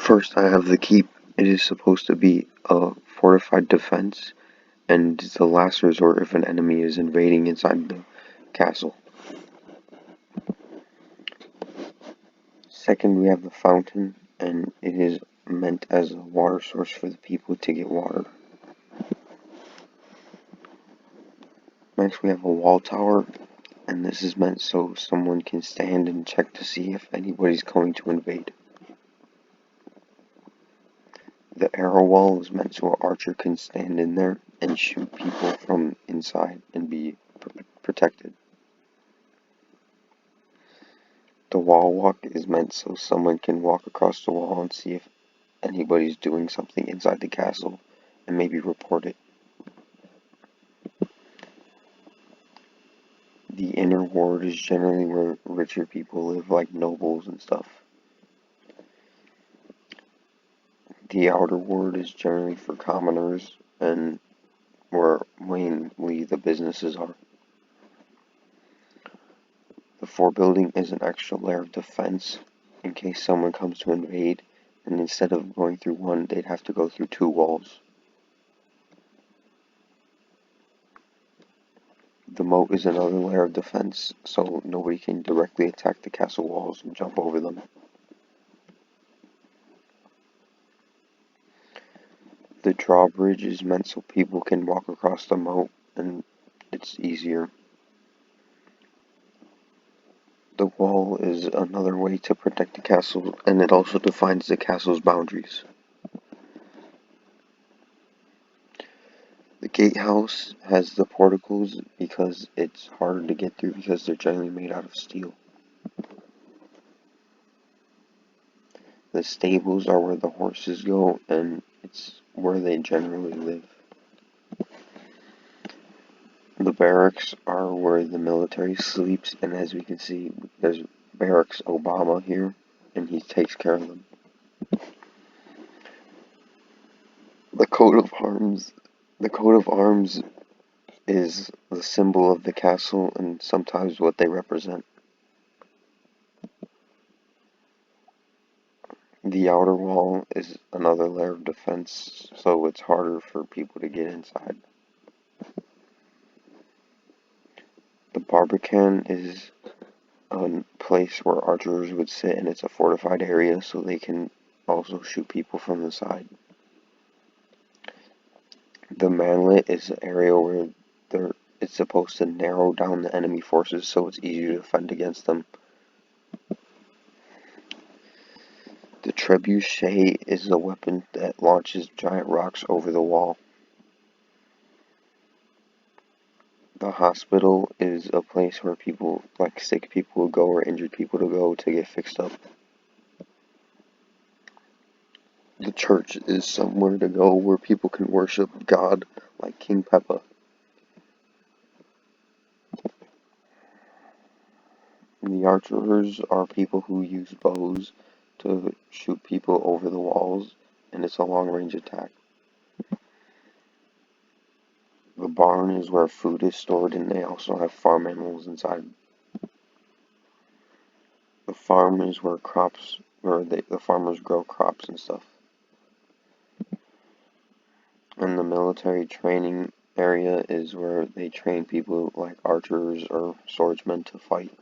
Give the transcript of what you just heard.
First, I have the keep. It is supposed to be a fortified defense, and it's the last resort if an enemy is invading inside the castle. Second, we have the fountain, and it is meant as a water source for the people to get water. Next, we have a wall tower, and this is meant so someone can stand and check to see if anybody's going to invade. The arrow wall is meant so an archer can stand in there and shoot people from inside and be protected. The wall walk is meant so someone can walk across the wall and see if anybody's doing something inside the castle and maybe report it. The inner ward is generally where richer people live, like nobles and stuff. The outer ward is generally for commoners and where mainly the businesses are. The fort building is an extra layer of defense in case someone comes to invade, and instead of going through one, they'd have to go through two walls. The moat is another layer of defense, so nobody can directly attack the castle walls and jump over them. The drawbridge is meant so people can walk across the moat and it's easier. The wall is another way to protect the castle, and it also defines the castle's boundaries. The gatehouse has the porticos because it's harder to get through because they're generally made out of steel. The stables are where the horses go, and it's where they generally live. The barracks are where the military sleeps, and as we can see, there's Barracks Obama here, and he takes care of them. The coat of arms. The coat of arms is the symbol of the castle and sometimes what they represent. The outer wall is another layer of defense, so it's harder for people to get inside. The Barbican is a place where archers would sit, and it's a fortified area so they can also shoot people from the side. The manlet is an area where it's supposed to narrow down the enemy forces so it's easier to defend against them. The trebuchet is a weapon that launches giant rocks over the wall. The hospital is a place where people, like sick people, will go or injured people to go to get fixed up. The church is somewhere to go where people can worship God, like King Peppa. The archers are people who use bows to shoot people over the walls, and it's a long-range attack. The barn is where food is stored, and they also have farm animals inside. The farm is where the farmers grow crops and stuff. And the military training area is where they train people like archers or swordsmen to fight.